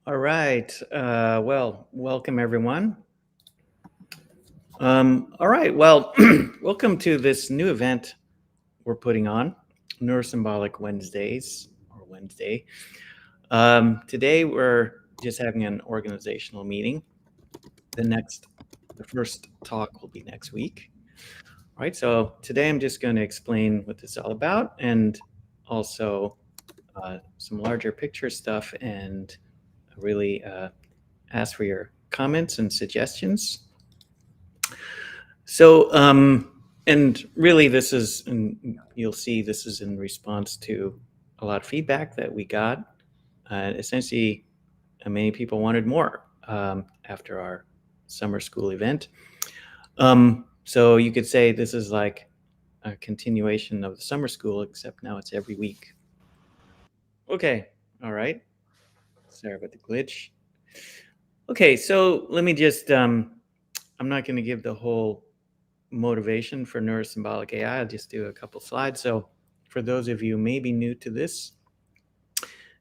All right. Well, welcome everyone. All right. Well, welcome to this new event we're putting on, Neurosymbolic Wednesdays or Wednesday. Today we're just having an organizational meeting. The first talk will be next week. All right. So today I'm just going to explain what this is all about and also some larger picture stuff and really ask for your comments and suggestions. So, and really, and you'll see this is in response to a lot of feedback that we got. Essentially, many people wanted more after our summer school event. So you could say this is like a continuation of the summer school, except now it's every week. Okay, all right. Sorry about the glitch. Okay, so let me just, I'm not going to give the whole motivation for Neurosymbolic AI. I'll just do a couple slides. So for those of you maybe new to this,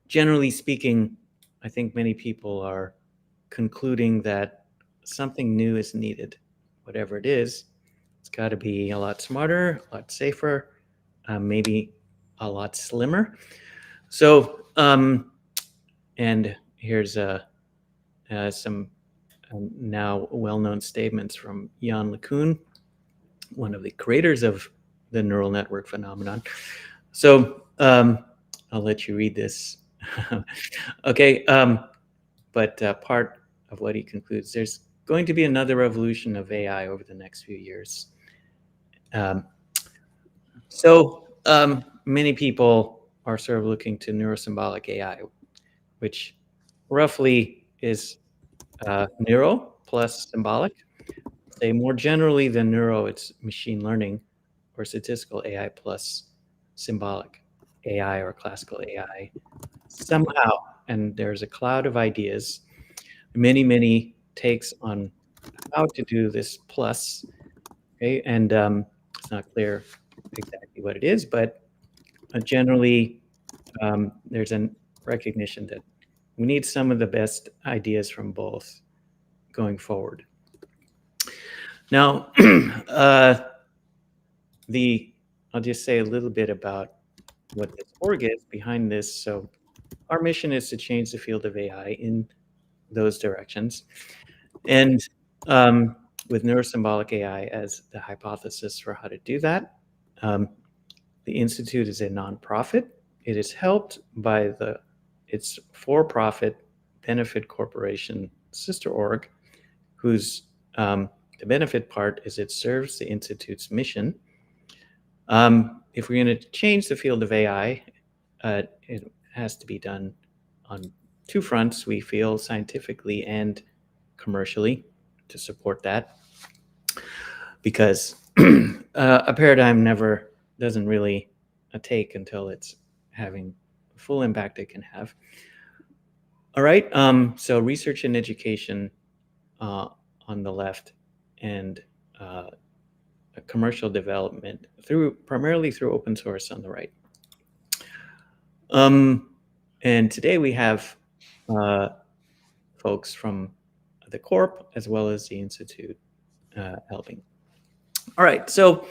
generally speaking, I think many people are concluding that something new is needed. Whatever it is, it's got to be a lot smarter, a lot safer, maybe a lot slimmer. So, and here's some now well-known statements from Jan LeCun, one of the creators of the neural network phenomenon. So I'll let you read this. Okay, but part of what he concludes, there's going to be another revolution of AI over the next few years. Many people are sort of looking to neurosymbolic AI, which roughly is neuro plus symbolic. Say more generally than neuro, it's machine learning or statistical AI plus symbolic AI or classical AI. Somehow, and there's a cloud of ideas, many takes on how to do this plus. Okay, and it's not clear exactly what it is, but generally there's a recognition that we need some of the best ideas from both going forward. Now, I'll just say a little bit about what this org is behind this. So our mission is to change the field of AI in those directions. And with Neuro-Symbolic AI as the hypothesis for how to do that, the Institute is a nonprofit. It is helped by its for-profit benefit corporation sister org, whose the benefit part is it serves the Institute's mission. If we're going to change the field of AI, it has to be done on two fronts, we feel, scientifically and commercially, to support that. Because a paradigm never doesn't really take until it's having the full impact it can have. All right, so research and education on the left, and commercial development primarily through open source on the right. And today we have folks from the Corp as well as the Institute helping. All right, so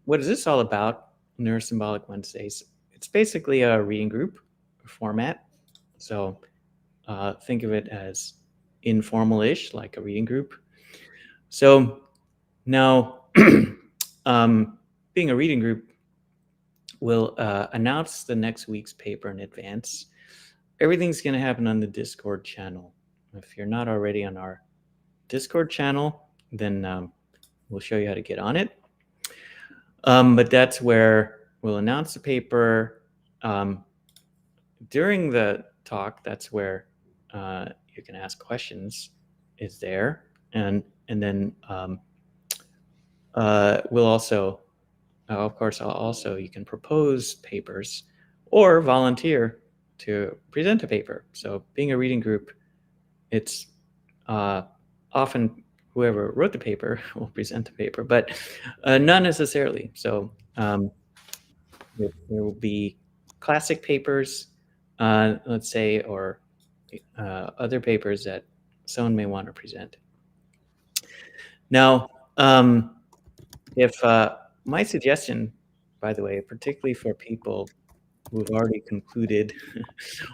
what is this all about? Neurosymbolic Wednesdays. It's basically a reading group format. So think of it as informal-ish, like a reading group. So now, being a reading group, we'll announce the next week's paper in advance. Everything's going to happen on the Discord channel. If you're not already on our Discord channel, then we'll show you how to get on it. But that's where we'll announce the paper. During the talk, that's where you can ask questions, is there. And then we'll also, of course, you can propose papers or volunteer to present a paper. So being a reading group, it's often whoever wrote the paper will present the paper, but not necessarily. So there will be classic papers, let's say, or other papers that someone may want to present. Now, if my suggestion, by the way, particularly for people who've already concluded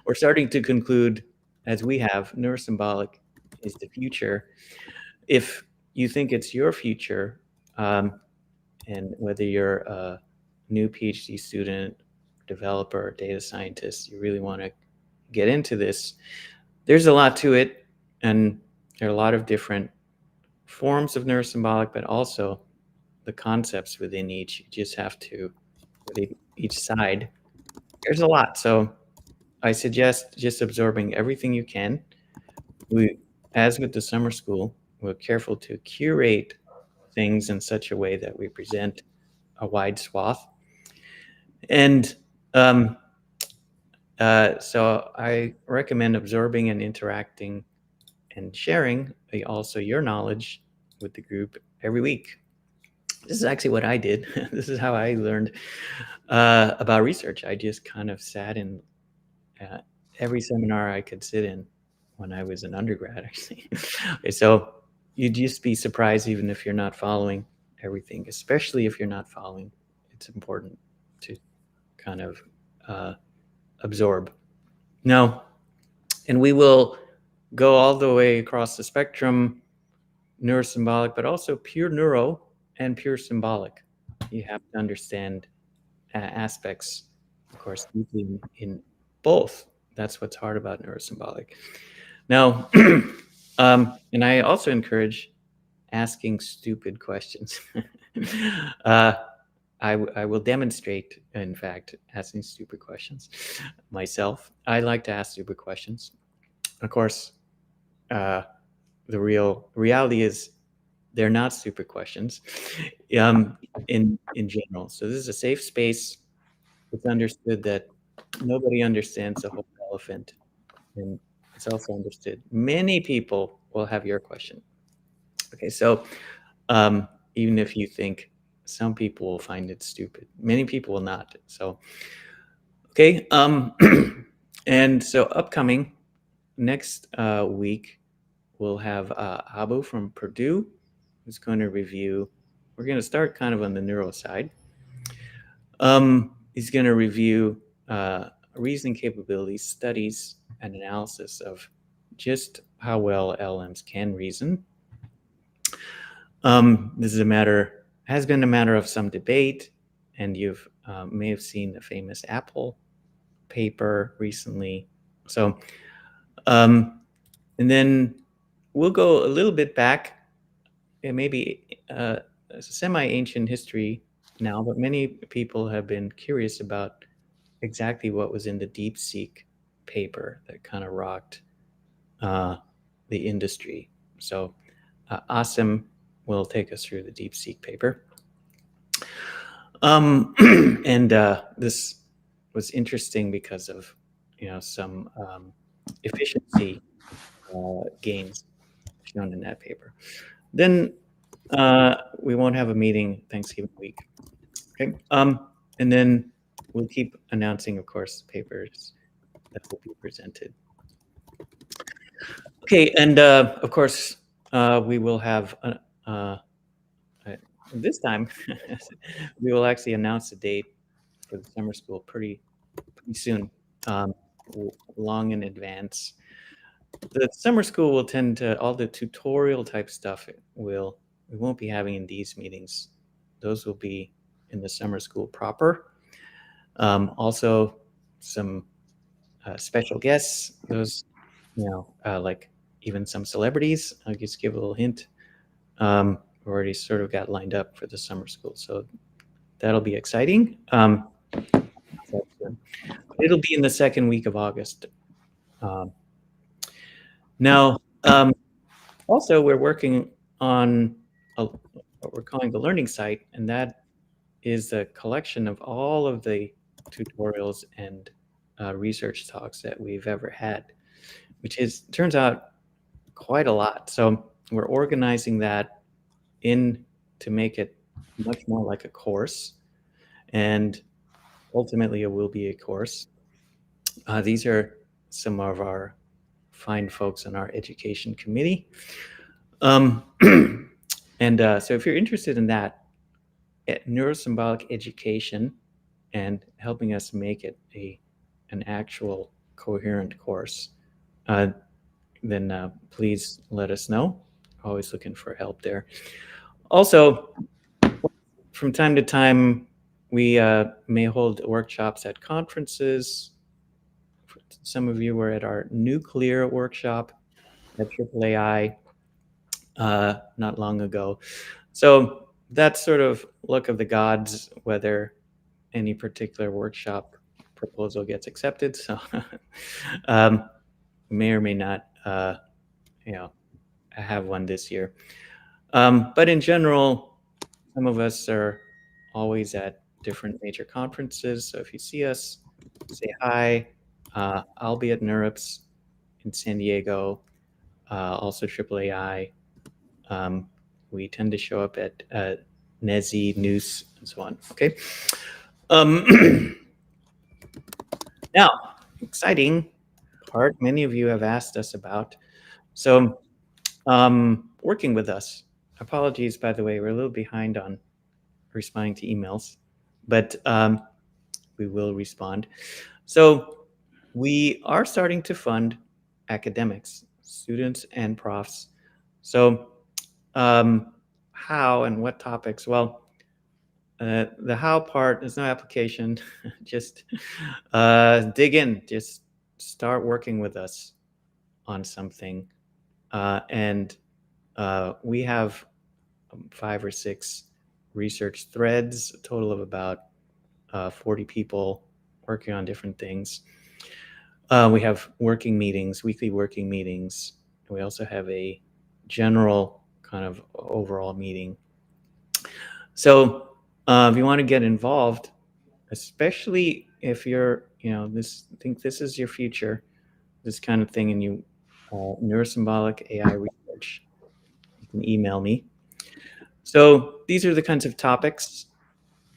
or starting to conclude, as we have, neurosymbolic is the future. If you think it's your future, and whether you're a new PhD student, developer, data scientist, you really want to get into this, there's a lot to it, and there are a lot of different forms of neurosymbolic, but also the concepts within each. You just have to, with each side, there's a lot. So I suggest just absorbing everything you can. We, as with the summer school, we're careful to curate things in such a way that we present a wide swath. And so I recommend absorbing and interacting and sharing also your knowledge with the group every week. This is actually what I did. This is how I learned about research. I just kind of sat in every seminar I could sit in when I was an undergrad, actually. Okay, so you'd just be surprised even if you're not following everything, especially if you're not following. It's important to kind of absorb. Now, and we will go all the way across the spectrum, neurosymbolic, but also pure neuro and pure symbolic. You have to understand aspects, of course, deeply in both. That's what's hard about neurosymbolic. Now, and I also encourage asking stupid questions. I will demonstrate, in fact, asking stupid questions myself. I like to ask stupid questions. Of course, the reality is they're not stupid questions in general. So this is a safe space. It's understood that nobody understands the whole elephant, and it's also understood many people will have your question. Okay, so even if you think some people will find it stupid, many people will not. So, okay, and so upcoming next week, we'll have Abu from Purdue, who's going to review. We're going to start kind of on the neuro side. He's going to review reasoning capabilities, studies, and analysis of just how well LMs can reason. This is has been a matter of some debate, and you've may have seen the famous Apple paper recently. So, and then we'll go a little bit back, and maybe semi-ancient history now, but many people have been curious about exactly what was in the DeepSeek paper that kind of rocked the industry. So Asim will take us through the DeepSeek paper. And this was interesting because of some efficiency gains shown in that paper. Then we won't have a meeting Thanksgiving week. Okay. And then we'll keep announcing, of course, papers that will be presented. Okay, and of course, we will have this time we will actually announce the date for the summer school pretty soon, long in advance. The summer school will tend to all the tutorial type stuff. We won't be having in these meetings. Those will be in the summer school proper. Also, some special guests. Those, like even some celebrities. I'll just give a little hint. Already sort of got lined up for the summer school, so that'll be exciting. It'll be in the second week of August. Now, also we're working on what we're calling the learning site, and that is a collection of all of the tutorials and research talks that we've ever had, which turns out quite a lot. So we're organizing that in to make it much more like a course, and ultimately it will be a course. These are some of our fine folks on our education committee. And so if you're interested in that, neurosymbolic education and helping us make it an actual coherent course, then please let us know. Always looking for help there. Also, from time to time, we may hold workshops at conferences. Some of you were at our nuclear workshop at AAAI not long ago. So that's sort of luck of the gods whether any particular workshop proposal gets accepted. So may or may not, have one this year. But in general, some of us are always at different major conferences. So if you see us, say hi. I'll be at NeurIPS in San Diego, also AAAI. We tend to show up at NESI, NEWS, and so on. Okay. Now, exciting part many of you have asked us about. So working with us. Apologies, by the way, we're a little behind on responding to emails, but we will respond. So we are starting to fund academics, students and profs. So how and what topics? Well, the how part is no application. Just dig in, just start working with us on something. And we have 5 or 6 research threads, a total of about 40 people working on different things. We have working meetings, weekly working meetings. We also have a general kind of overall meeting. So if you want to get involved, especially if you're, think this is your future, this kind of thing, and you Neurosymbolic AI research, you can email me. So these are the kinds of topics.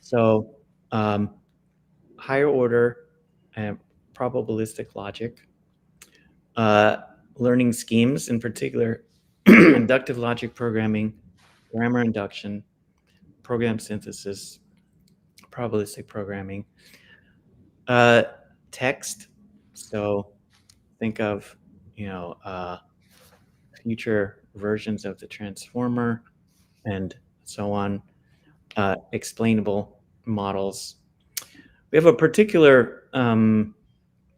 So higher order and probabilistic logic, learning schemes, in particular, inductive logic programming, grammar induction, program synthesis, probabilistic programming, text. So think of, future versions of the transformer and so on, explainable models. We have a particular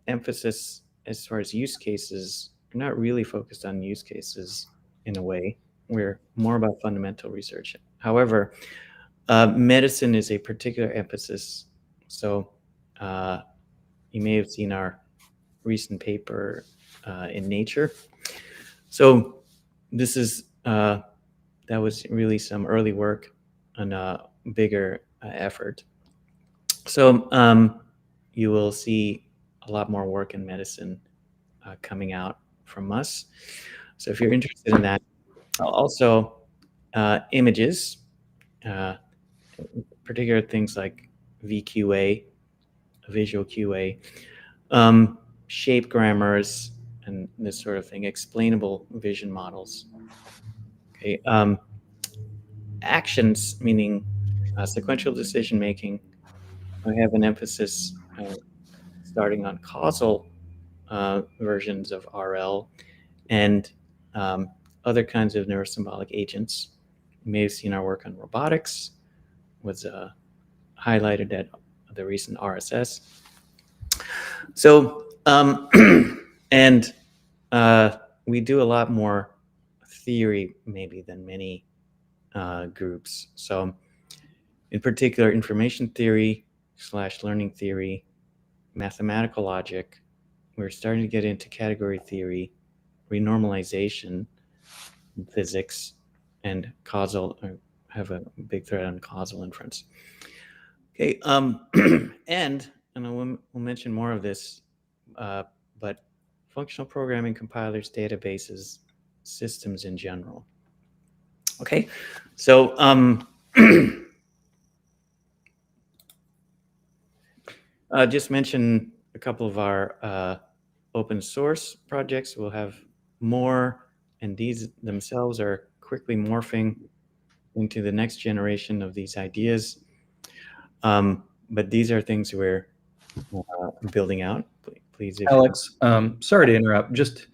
emphasis as far as use cases. We're not really focused on use cases in a way. We're more about fundamental research. However, medicine is a particular emphasis. So you may have seen our recent paper in Nature. So this is that was really some early work on a bigger effort. So you will see a lot more work in medicine coming out from us. So if you're interested in that, also images, particular things like VQA, visual QA, shape grammars, and this sort of thing, explainable vision models. Okay, actions, meaning sequential decision making. I have an emphasis starting on causal versions of RL and other kinds of neurosymbolic agents. You may have seen our work on robotics, was highlighted at the recent RSS. So, and we do a lot more theory maybe than many groups. So in particular, information theory / learning theory, mathematical logic. We're starting to get into category theory, renormalization, physics, and causal. I have a big thread on causal inference. Okay, and we'll mention more of this, but functional programming, compilers, databases, systems in general. Okay, so just mention a couple of our open source projects will have more, and these themselves are quickly morphing into the next generation of these ideas. But these are things we're building out. Please, if Alex, sorry to interrupt. Just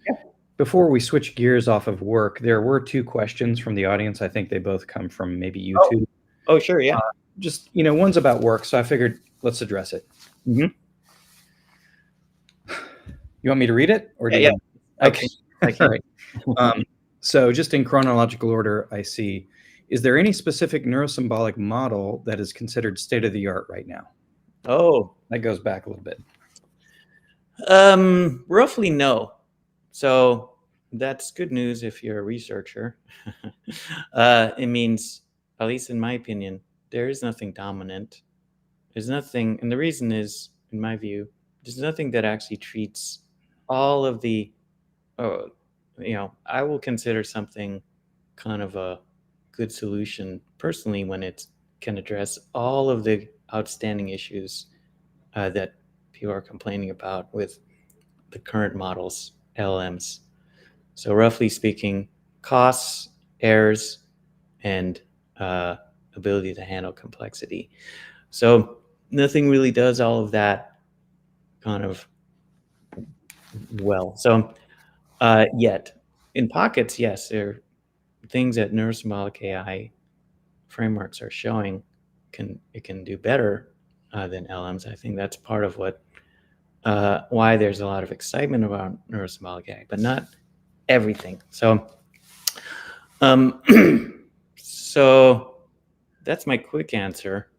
before we switch gears off of work, there were 2 questions from the audience. I think they both come from maybe YouTube. Oh, sure, yeah. Just, one's about work, so I figured let's address it. Mm-hmm. You want me to read it? Or do you want... Okay. All right. So just in chronological order, I see, is there any specific neurosymbolic model that is considered state-of-the-art right now? Oh. That goes back a little bit. Roughly no. So that's good news if you're a researcher. It means, at least in my opinion, there is nothing dominant. There's nothing, and the reason is, in my view, there's nothing that actually treats all of the, I will consider something kind of a good solution personally when it can address all of the outstanding issues that people are complaining about with the current models, LLMs. So roughly speaking, costs, errors, and ability to handle complexity. So nothing really does all of that kind of well. So yet, in pockets, yes, there are things that Neuro-Symbolic AI frameworks are showing it can do better than LMs. I think that's part of what why there's a lot of excitement about Neuro-Symbolic AI, but not everything. So, so that's my quick answer.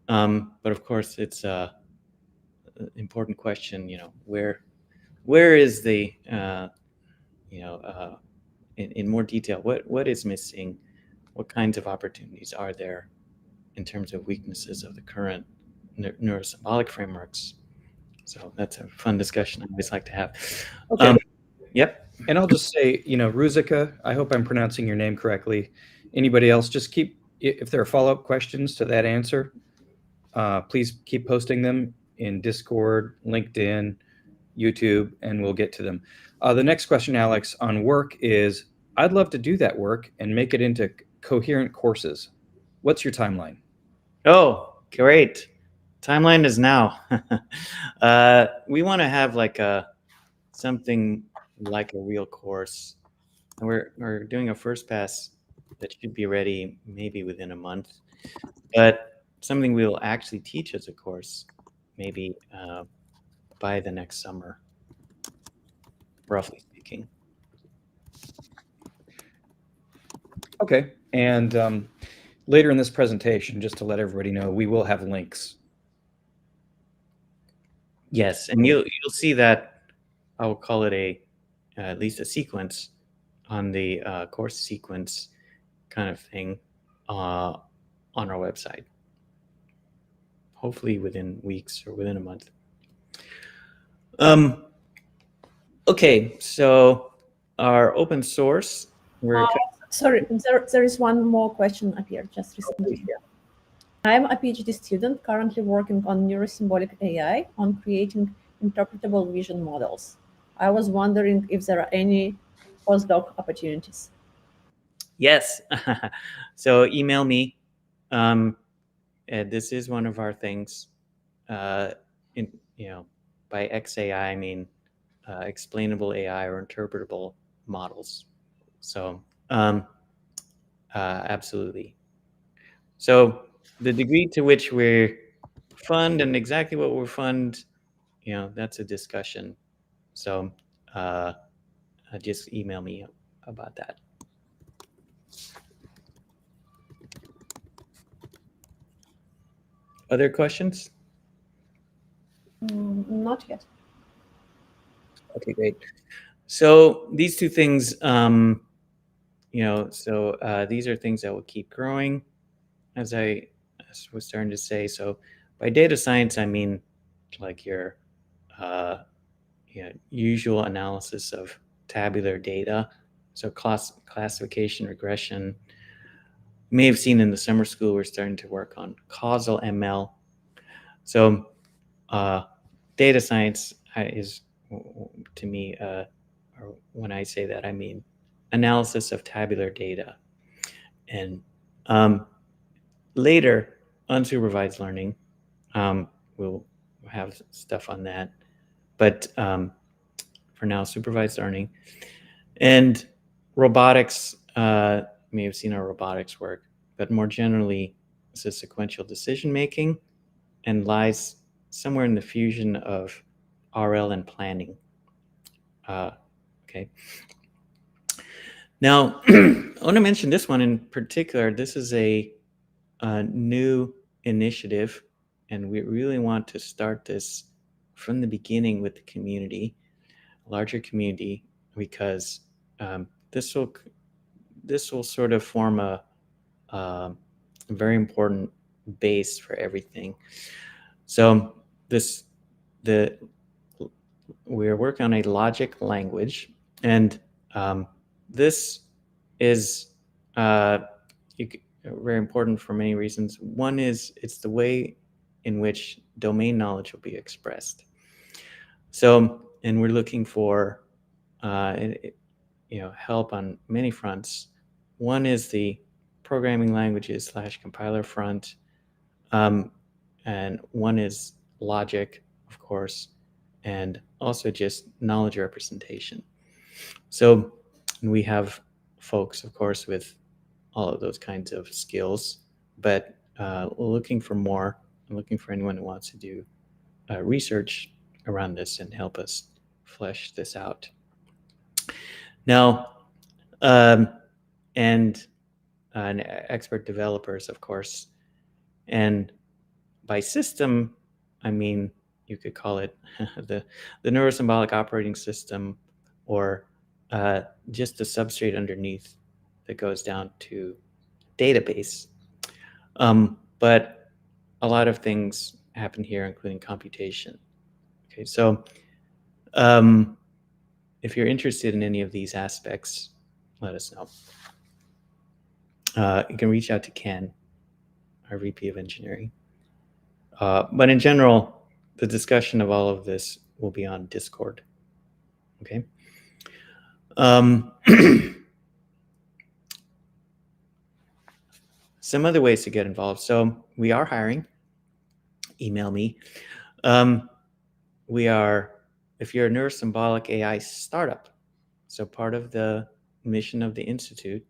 But of course, it's an important question. Where is the in more detail, what is missing? What kinds of opportunities are there in terms of weaknesses of the current neurosymbolic frameworks? So that's a fun discussion I always like to have. Okay. Yep. And I'll just say, Ruzika, I hope I'm pronouncing your name correctly. Anybody else, just if there are follow-up questions to that answer, please keep posting them in Discord, LinkedIn, YouTube, and we'll get to them. The next question, Alex, on work is, I'd love to do that work and make it into coherent courses. What's your timeline? Oh, great. Timeline is now. We want to have something like a real course. And we're doing a first pass that should be ready maybe within a month, but something we'll actually teach as a course maybe by the next summer, roughly speaking. Okay. And later in this presentation, just to let everybody know, we will have links. Yes, and you'll see that I will call it at least a sequence on the course sequence kind of thing on our website. Hopefully within weeks or within a month. Okay, so our open source. Sorry, there is one more question up here just recently. I'm a PhD student currently working on Neuro-Symbolic AI on creating interpretable vision models. I was wondering if there are any postdoc opportunities. Yes. So email me. This is one of our things. By XAI, I mean explainable AI or interpretable models. So absolutely. So the degree to which we fund and exactly what we fund, that's a discussion. So just email me about that. Other questions? Not yet. Okay, great. So these two things, these are things that will keep growing, as I was starting to say. So by data science, I mean like your usual analysis of tabular data. So classification, regression. You may have seen in the summer school, we're starting to work on causal ML. So data science is to me, or when I say that, I mean analysis of tabular data. And later, unsupervised learning, we'll have stuff on that. But for now, supervised learning. And robotics, you may have seen our robotics work, but more generally, this is sequential decision making and lies somewhere in the fusion of RL and planning. Okay. Now, I want to mention this one in particular. This is a new initiative, and we really want to start this from the beginning with the community, larger community, because this will sort of form a very important base for everything. So we're working on a logic language, and this is very important for many reasons. One is it's the way in which domain knowledge will be expressed. So, and we're looking for help on many fronts. One is the programming languages / compiler front, and one is logic, of course, and also just knowledge representation. So we have folks, of course, with all of those kinds of skills, but looking for more, looking for anyone who wants to do research around this and help us flesh this out. Now, and expert developers, of course, and by system, I mean, you could call it the Neurosymbolic operating system, or just the substrate underneath that goes down to database. But a lot of things happen here, including computation. Okay, so if you're interested in any of these aspects, let us know. You can reach out to Ken, our VP of Engineering. But in general, the discussion of all of this will be on Discord. Okay. Some other ways to get involved. So we are hiring. Email me. We are, if you're a Neuro-Symbolic AI startup, so part of the mission of the Institute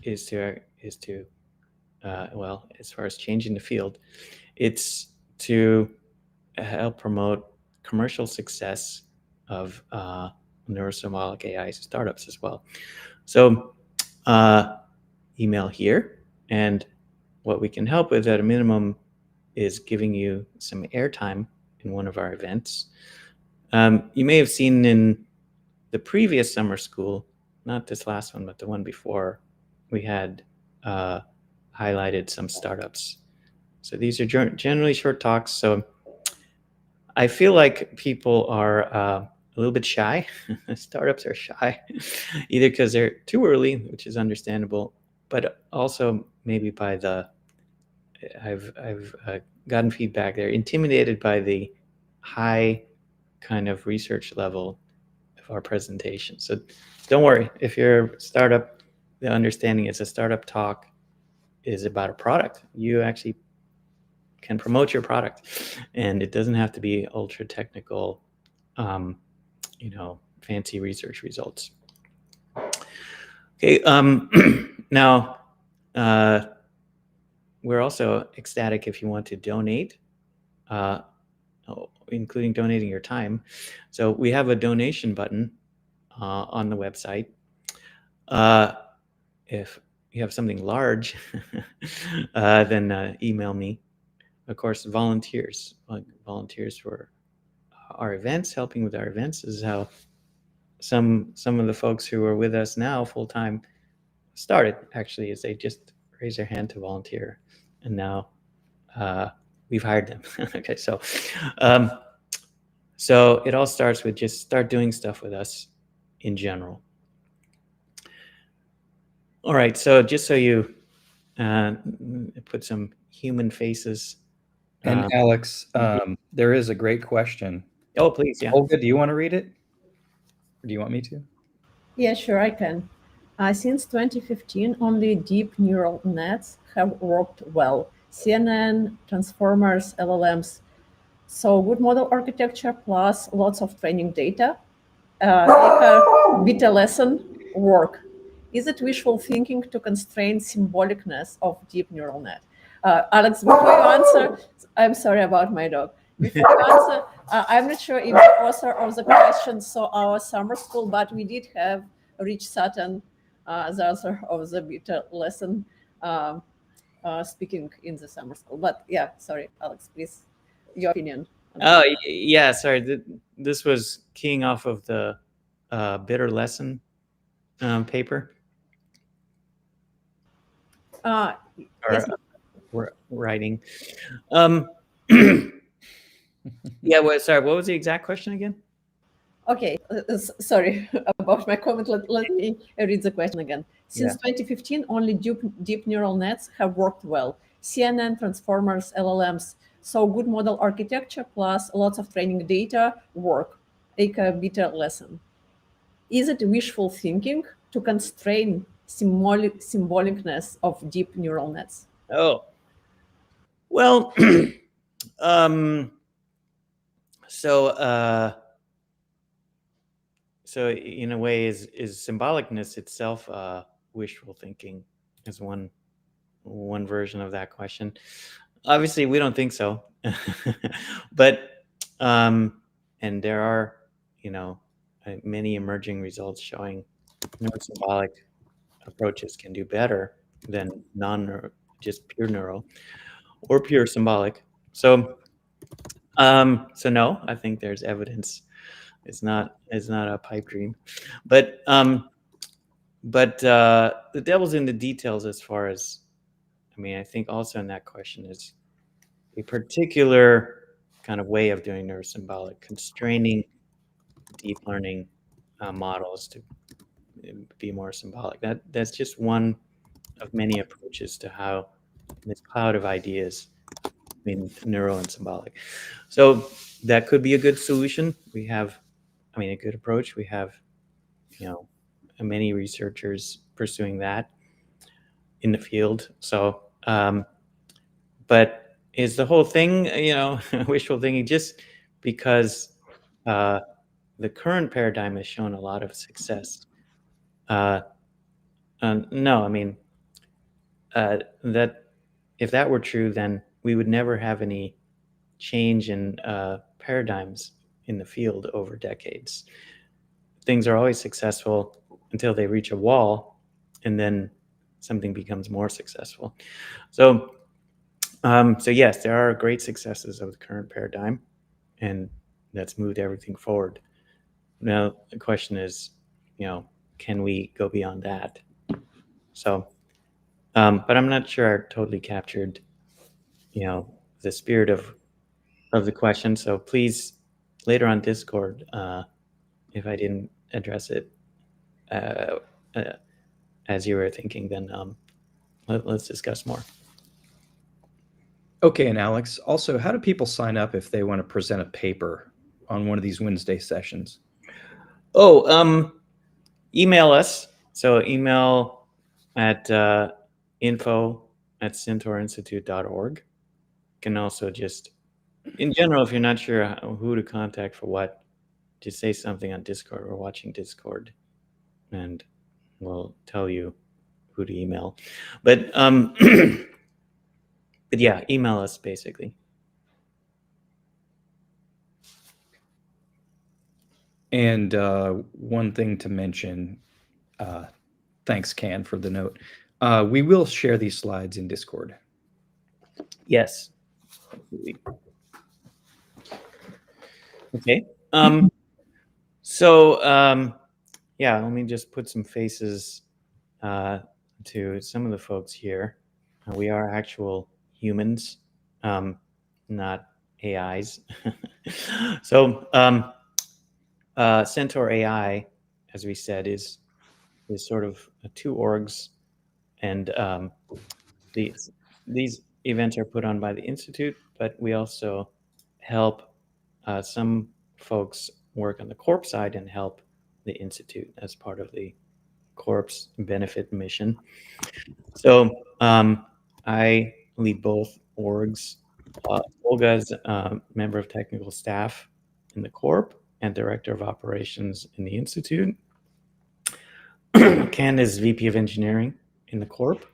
is to well, as far as changing the field, it's to help promote commercial success of Neuro-Symbolic AI startups as well. So email here, and what we can help with at a minimum is giving you some airtime in one of our events. You may have seen in the previous summer school, not this last one, but the one before, we had highlighted some startups. So these are generally short talks. So I feel like people are a little bit shy. Startups are shy, either because they're too early, which is understandable, but also maybe by I've gotten feedback, they're intimidated by the high kind of research level of our presentation. So don't worry, if you're a startup, the understanding is a startup talk is about a product. You actually can promote your product, and it doesn't have to be ultra technical, fancy research results. Okay, now we're also ecstatic if you want to donate, including donating your time. So we have a donation button on the website. If you have something large, then email me. Of course, volunteers for our events, helping with our events, is how some of the folks who are with us now full time started. Actually, is they just raise their hand to volunteer, and now we've hired them. Okay, so it all starts with just start doing stuff with us in general. All right, so just so you put some human faces. And Alex, there is a great question. Oh, please, yeah. Olga, do you want to read it? do you want me to? Yeah, sure, I can. Since 2015, only deep neural nets have worked well. CNN, transformers, LLMs. So good model architecture plus lots of training data make a beta lesson work. Is it wishful thinking to constrain symbolicness of deep neural net? Alex, before you answer, I'm sorry about my dog. Before you answer, I'm not sure if the author of the question saw our summer school, but we did have Rich Sutton, the author of the beta lesson, speaking in the summer school. But yeah, sorry, Alex, please, your opinion. Oh, yeah, sorry. This was keying off of the bitter lesson paper. Yes. Or writing. Yeah, sorry, what was the exact question again? Okay, sorry about my comment. Let me read the question again. Since 2015, only deep neural nets have worked well. CNN, transformers, LLMs. So good model architecture plus lots of training data work. Take a beta lesson. Is it wishful thinking to constrain symbolicness of deep neural nets? Oh, well, so so in a way, is symbolicness itself wishful thinking? Is one version of that question. Obviously, we don't think so, but and there are, many emerging results showing neurosymbolic approaches can do better than just pure neural or pure symbolic. So, so no, I think there's evidence. It's not a pipe dream, but the devil's in the details as far as, I think also in that question is a particular kind of way of doing neurosymbolic, constraining deep learning models to be more symbolic. That's just one of many approaches to how this cloud of ideas, neuro and symbolic. So that could be a good solution. We have, a good approach. We have, many researchers pursuing that in the field. So, but is the whole thing, wishful thinking just because the current paradigm has shown a lot of success? No, that if that were true, then we would never have any change in paradigms in the field over decades. Things are always successful until they reach a wall, and then something becomes more successful. So, so yes, there are great successes of the current paradigm, and that's moved everything forward. Now the question is, can we go beyond that? So, but I'm not sure I totally captured, the spirit of the question. So please, later on Discord, if I didn't address it uh, as you were thinking, then let's discuss more. Okay, and Alex, also, how do people sign up if they want to present a paper on one of these Wednesday sessions? Oh, email us. So email at info@centaurinstitute.org. You can also just, in general, if you're not sure who to contact for what, just say something on Discord. We're watching Discord, and we'll tell you who to email. But but yeah, email us basically. And one thing to mention, thanks, Can, for the note. We will share these slides in Discord. Yes. Okay. So yeah, let me just put some faces to some of the folks here. We are actual humans, not AIs. So Centaur AI, as we said, is sort of two orgs, and these events are put on by the Institute, but we also help some folks work on the corp side and help the Institute as part of the Corp's benefit mission. So I lead both orgs. Olga's a member of technical staff in the Corp and director of operations in the Institute. Ken is VP of engineering in the Corp,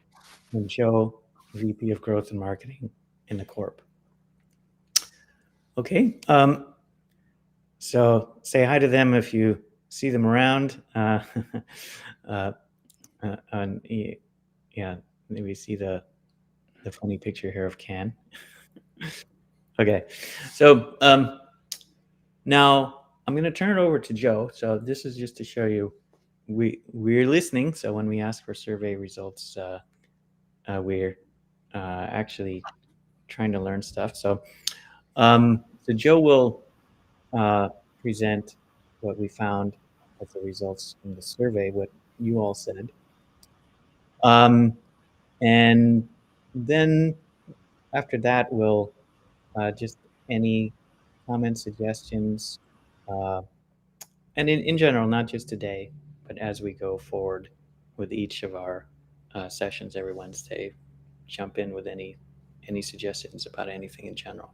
and Joe, VP of growth and marketing in the Corp. Okay, so say hi to them if you see them around. Yeah, maybe see the funny picture here of Ken. Okay, so now I'm going to turn it over to Joe. So this is just to show you we're listening. So when we ask for survey results, we're actually trying to learn stuff. So so Joe will present what we found as the results from the survey, what you all said. And then after that, we'll just any comments, suggestions, and in general, not just today, but as we go forward with each of our sessions every Wednesday, jump in with any suggestions about anything in general.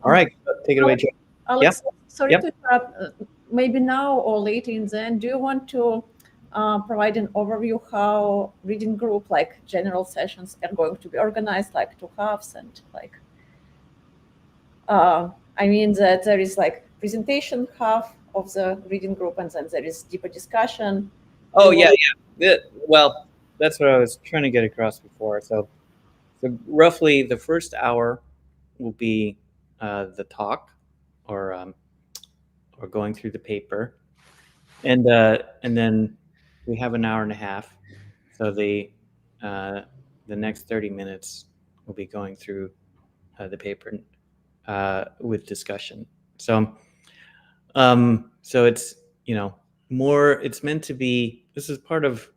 All right, take it away, Joe. Alex, sorry Yep. to interrupt. Maybe now or later in the end, do you want to provide an overview how reading group, like general sessions, are going to be organized, like 2 halves, and like, I mean that there is like presentation half of the reading group, and then there is deeper discussion. Oh yeah. Well, that's what I was trying to get across before. So roughly the first hour will be the talk, or going through the paper, and then we have an hour and a half. So the next 30 minutes will be going through the paper with discussion. So so it's more. It's meant to be. This is part of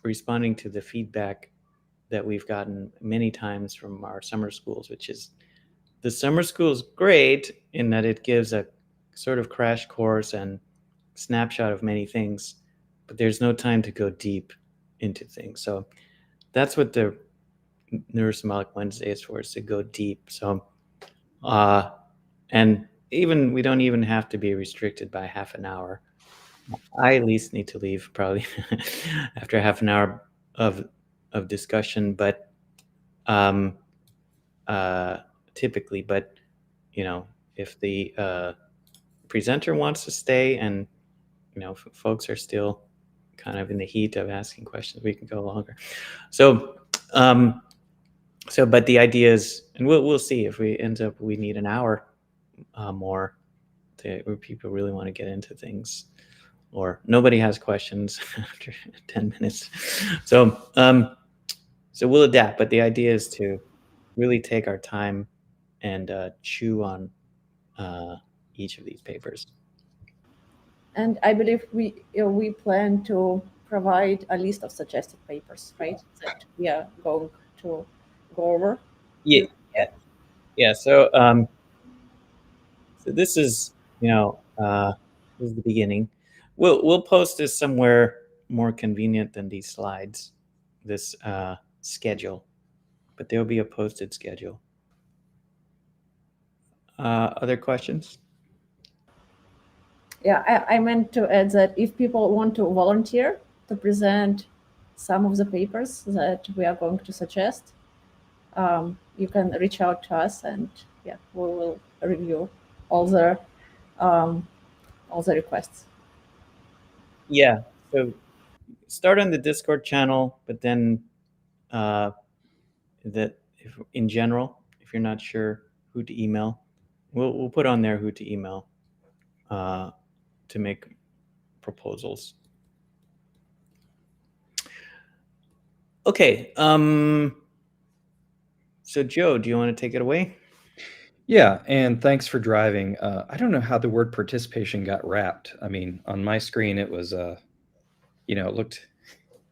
responding to the feedback that we've gotten many times from our summer schools, which is the summer school is great in that it gives a sort of crash course and snapshot of many things, but there's no time to go deep into things. So that's what the Neurosymbolic Wednesday is for, is to go deep. So and even we don't even have to be restricted by half an hour. I at least need to leave probably after half an hour of discussion, but typically, but if the presenter wants to stay and folks are still kind of in the heat of asking questions, we can go longer. So but the idea is, and we'll see if we end up we need an hour more where people really want to get into things, or nobody has questions after 10 minutes. So so we'll adapt, but the idea is to really take our time and chew on each of these papers. And I believe we plan to provide a list of suggested papers, right? That we are going to go over. Yeah. So so this is this is the beginning. We'll post this somewhere more convenient than these slides, this schedule, but there'll be a posted schedule. Other questions? Yeah, I meant to add that if people want to volunteer to present some of the papers that we are going to suggest, you can reach out to us, and yeah, we will review all the requests. Yeah. So start on the Discord channel, but then in general, if you're not sure who to email, we'll put on there who to email to make proposals. Okay. So Joe, do you want to take it away? Yeah, and thanks for driving. I don't know how the word participation got wrapped. I mean, on my screen, it was, it looked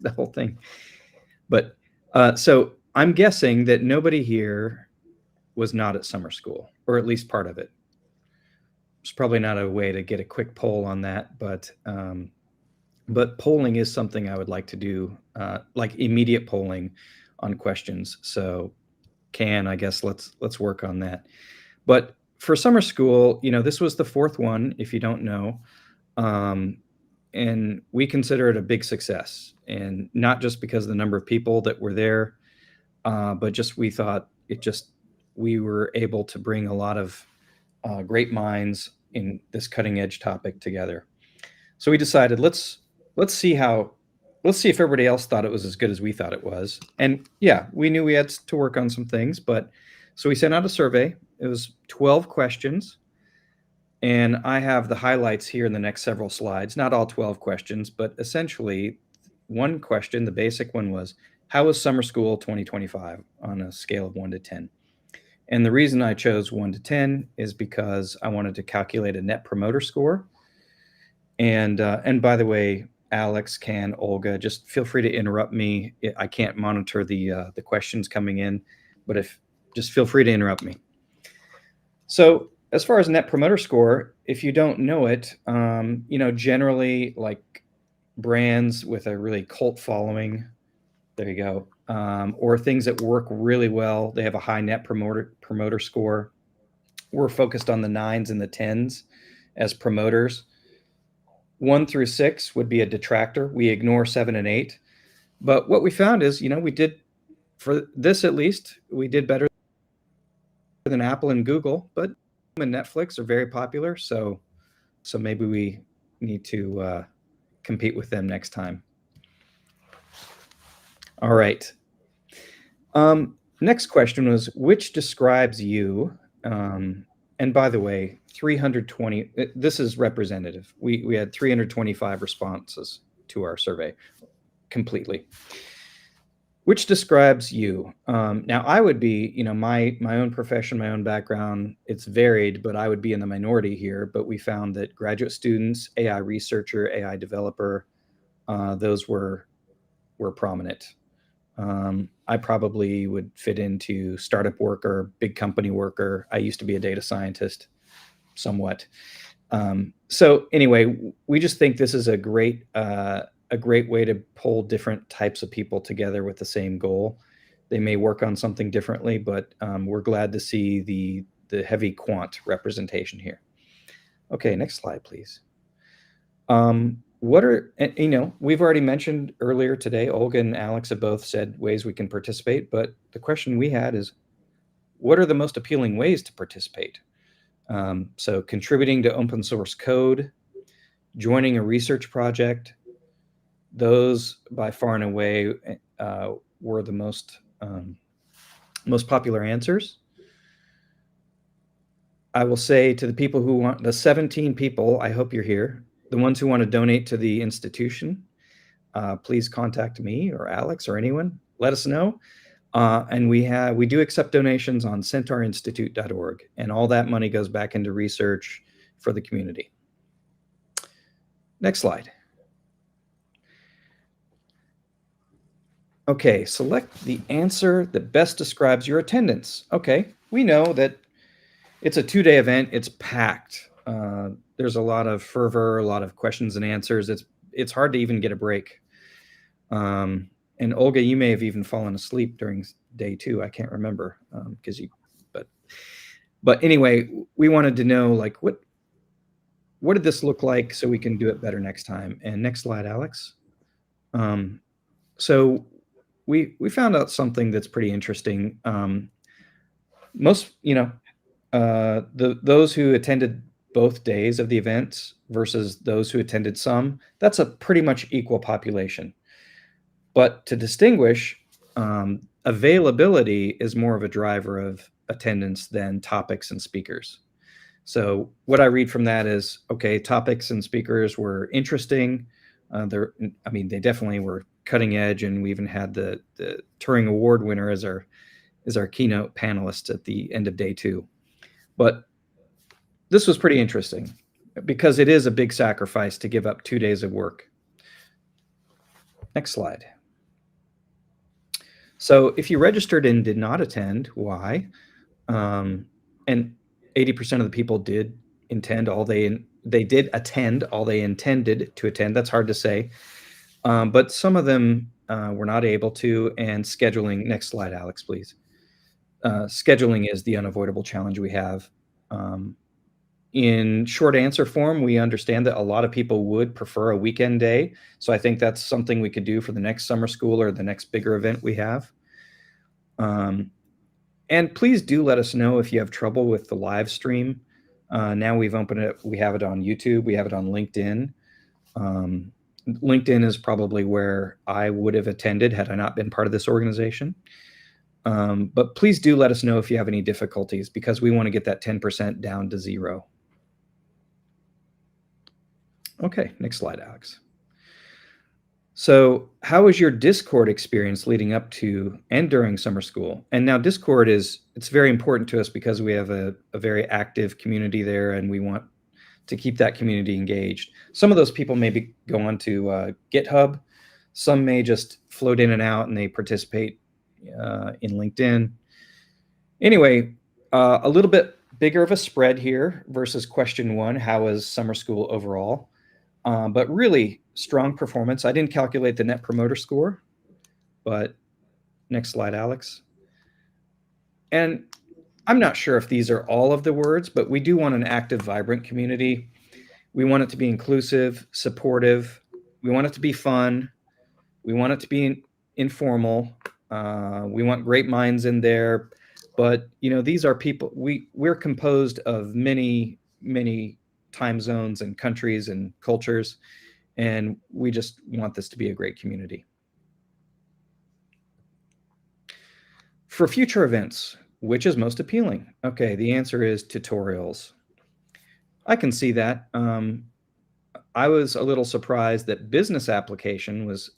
the whole thing. But so I'm guessing that nobody here was not at summer school, or at least part of it. It's probably not a way to get a quick poll on that, but polling is something I would like to do, like immediate polling on questions. So I guess let's work on that. But for summer school, this was the fourth one, if you don't know. And we consider it a big success, and not just because of the number of people that were there, but just we thought we were able to bring a lot of great minds in this cutting edge topic together. So we decided let's see if everybody else thought it was as good as we thought it was. And yeah, we knew we had to work on some things, but so we sent out a survey. It was 12 questions. And I have the highlights here in the next several slides, not all 12 questions, but essentially one question, the basic one was, how was summer school 2025 on a scale of 1 to 10? And the reason I chose 1 to 10 is because I wanted to calculate a net promoter score. And by the way, Alex, Olga, just feel free to interrupt me. I can't monitor the questions coming in, but just feel free to interrupt me. So as far as net promoter score, if you don't know it, generally like brands with a really cult following, there you go, or things that work really well, they have a high net promoter score. We're focused on the 9s and the 10s as promoters. 1 through 6 would be a detractor. We ignore 7 and 8. But what we found is, we did, for this at least, we did better than Apple and Google, but and Netflix are very popular. So maybe we need to compete with them next time. All right. Next question was, which describes you? And by the way, 320, this is representative. We had 325 responses to our survey completely. Which describes you? Now, I would be, my own profession, my own background, it's varied, but I would be in the minority here. But we found that graduate students, AI researcher, AI developer, those were prominent. I probably would fit into startup worker, big company worker. I used to be a data scientist somewhat. So anyway, we just think this is a great way to pull different types of people together with the same goal. They may work on something differently, but we're glad to see the heavy quant representation here. Okay, next slide, please. We've already mentioned earlier today, Olga and Alex have both said ways we can participate, but the question we had is, what are the most appealing ways to participate? So contributing to open source code, joining a research project, those by far and away were the most popular answers. I will say to the people who want, the 17 people, I hope you're here, the ones who want to donate to the institution, please contact me or Alex or anyone. Let us know. And we do accept donations on centaurinstitute.org, and all that money goes back into research for the community. Next slide. Okay, select the answer that best describes your attendance. Okay, we know that it's a 2-day event. It's packed. There's a lot of fervor, a lot of questions and answers. It's hard to even get a break. And Olga, you may have even fallen asleep during day 2. I can't remember but anyway, we wanted to know like what did this look like so we can do it better next time. And next slide, Alex. So we found out something that's pretty interesting. Most, those who attended both days of the events versus those who attended some, that's a pretty much equal population. But to distinguish, availability is more of a driver of attendance than topics and speakers. So what I read from that is, okay, topics and speakers were interesting. They definitely were cutting edge, and we even had the Turing Award winner as our keynote panelist at the end of day 2. But this was pretty interesting because it is a big sacrifice to give up 2 days of work. Next slide. So if you registered and did not attend, why? And 80% of the people did intend all they did attend all they intended to attend. That's hard to say. But some of them were not able to, and scheduling. Next slide, Alex, please. Scheduling is the unavoidable challenge we have. In short answer form, we understand that a lot of people would prefer a weekend day. So I think that's something we could do for the next summer school or the next bigger event we have. And please do let us know if you have trouble with the live stream. Now we've opened it. We have it on YouTube. We have it on LinkedIn. LinkedIn is probably where I would have attended had I not been part of this organization. But please do let us know if you have any difficulties, because we want to get that 10% down to 0. Okay, next slide, Alex. So how was your Discord experience leading up to and during summer school? And now Discord it's very important to us because we have a very active community there, and we want to keep that community engaged. Some of those people maybe go on to GitHub. Some may just float in and out and they participate in LinkedIn. Anyway, a little bit bigger of a spread here versus question 1, how was summer school overall? But really strong performance. I didn't calculate the net promoter score, but next slide, Alex. And I'm not sure if these are all of the words, but we do want an active, vibrant community. We want it to be inclusive, supportive. We want it to be fun. We want it to be informal. We want great minds in there. But, these are people, we're composed of many, many time zones and countries and cultures, and we just want this to be a great community. For future events, which is most appealing? Okay, the answer is tutorials. I can see that. I was a little surprised that business application was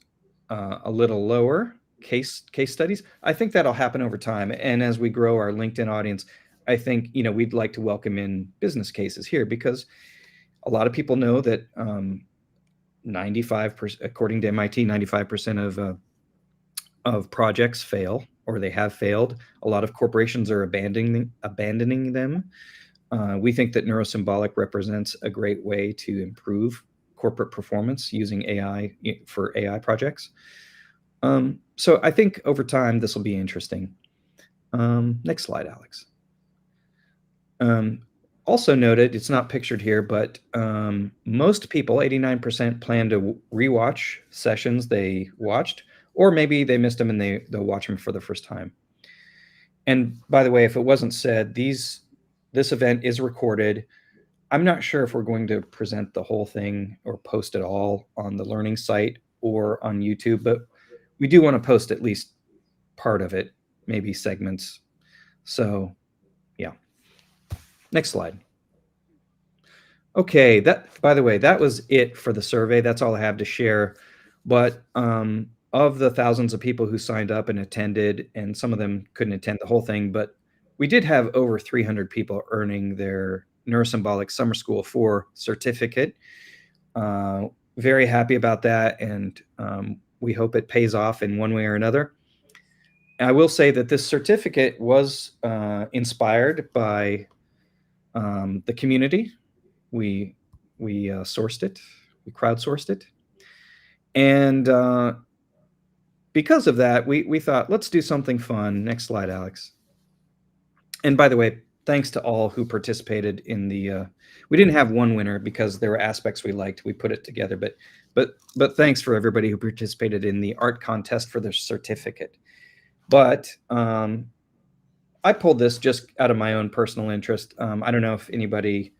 a little lower. Case studies. I think that'll happen over time, and as we grow our LinkedIn audience, I think we'd like to welcome in business cases here, because a lot of people know that 95%, according to MIT, 95% of projects fail, or they have failed. A lot of corporations are abandoning them. We think that Neurosymbolic represents a great way to improve corporate performance using AI for AI projects. So I think over time this will be interesting. Next slide, Alex. Also noted, it's not pictured here, but most people, 89%, plan to rewatch sessions they watched, or maybe they missed them and they'll watch them for the first time. And by the way, if it wasn't said, this event is recorded. I'm not sure if we're going to present the whole thing or post it all on the learning site or on YouTube, but we do want to post at least part of it, maybe segments. So yeah. Next slide. Okay, by the way, that was it for the survey. That's all I have to share. But of the thousands of people who signed up and attended, and some of them couldn't attend the whole thing, but we did have over 300 people earning their Neurosymbolic Summer School 4 certificate. Very happy about that, and we hope it pays off in one way or another. I will say that this certificate was inspired by the community. We sourced it, we crowdsourced it, and because of that, we thought, let's do something fun. Next slide, Alex. And by the way, thanks to all who participated in the. We didn't have one winner because there were aspects we liked. We put it together, but thanks for everybody who participated in the art contest for the certificate. But I pulled this just out of my own personal interest. I don't know if anybody.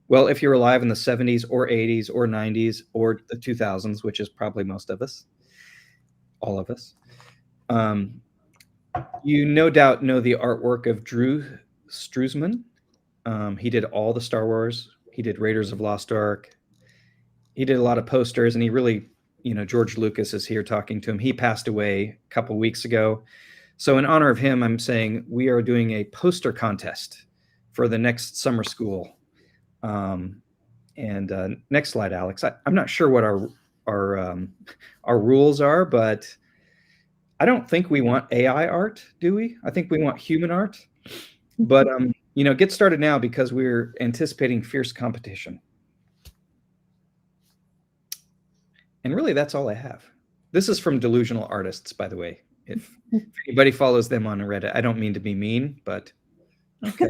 Well, if you're alive in the 70s or 80s or 90s or the 2000s, which is probably most of us, all of us, you no doubt know the artwork of Drew Struzan. He did all the Star Wars. He did Raiders of Lost Ark. He did a lot of posters, and he really, George Lucas is here talking to him. He passed away a couple weeks ago. So in honor of him, I'm saying we are doing a poster contest for the next summer school. Next slide, Alex. I'm not sure what our rules are, but I don't think we want AI art, do we? I think we want human art. But get started now because we're anticipating fierce competition. And really, that's all I have. This is from Delusional Artists, by the way. If anybody follows them on Reddit, I don't mean to be mean, but okay.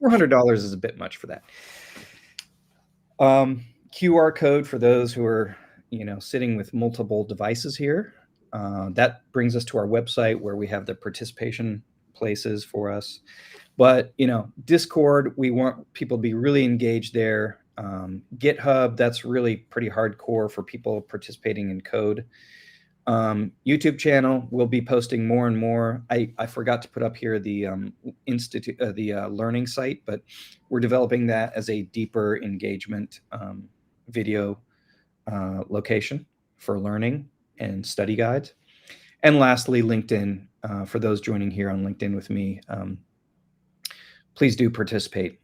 $400 is a bit much for that. QR code for those who are, sitting with multiple devices here. That brings us to our website where we have the participation places for us. But, Discord, we want people to be really engaged there. GitHub, that's really pretty hardcore for people participating in code. YouTube channel, we'll be posting more and more. I forgot to put up here the learning site, but we're developing that as a deeper engagement video location for learning and study guides. And lastly, LinkedIn, for those joining here on LinkedIn with me, please do participate.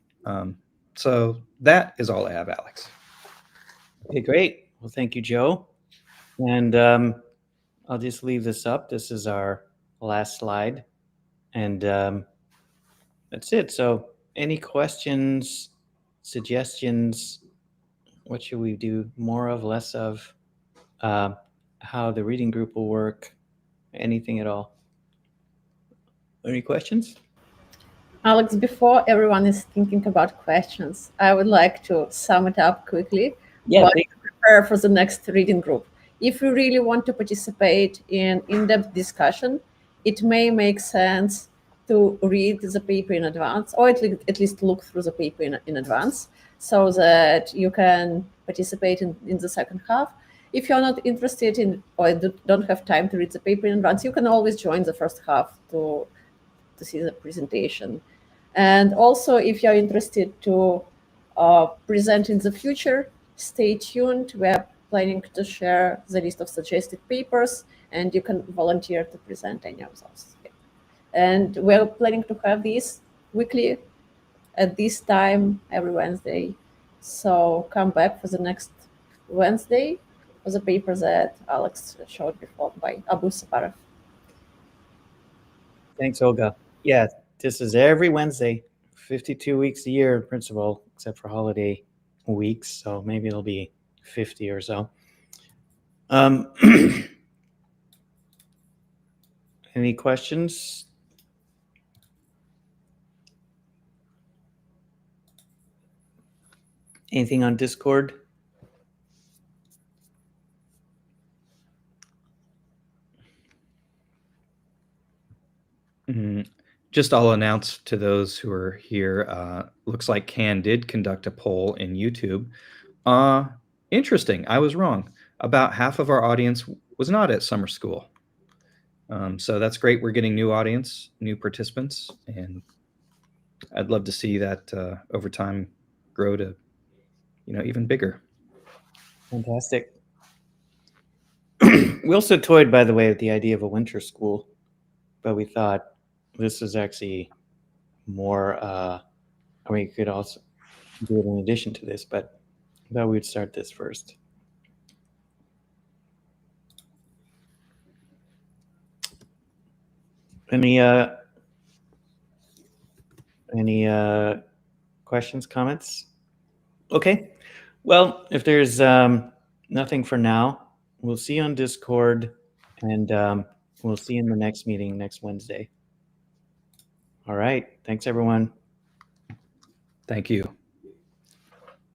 So that is all I have, Alex. Okay, great. Well, thank you, Joe. And I'll just leave this up. This is our last slide. And that's it. So any questions, suggestions? What should we do more of, less of? How the reading group will work? Anything at all? Any questions? Alex, before everyone is thinking about questions, I would like to sum it up quickly. Yeah, What to prepare for the next reading group. If you really want to participate in in-depth discussion, it may make sense to read the paper in advance, or at least look through the paper in advance, so that you can participate in the second half. If you're not interested in or don't have time to read the paper in advance, you can always join the first half to see the presentation. And also, if you're interested to present in the future, stay tuned. We're planning to share the list of suggested papers, and you can volunteer to present any of those. And we're planning to have these weekly at this time every Wednesday. So come back for the next Wednesday for the paper that Alex showed before by Abu Saparov. Thanks, Olga. Yeah, this is every Wednesday, 52 weeks a year in principle, except for holiday weeks. So maybe it'll be 50 or so. Any questions? Anything on Discord? Just I'll announce to those who are here, looks like Can did conduct a poll in YouTube. Interesting. I was wrong. About half of our audience was not at summer school. So that's great. We're getting new audience, new participants, and I'd love to see that over time grow to, even bigger. Fantastic. We also toyed, by the way, with the idea of a winter school, but we thought this is actually more, you could also do it in addition to this, but I thought we'd start this first. Any questions, comments? Okay. Well, if there's nothing for now, we'll see you on Discord, and we'll see you in the next meeting next Wednesday. All right. Thanks, everyone. Thank you.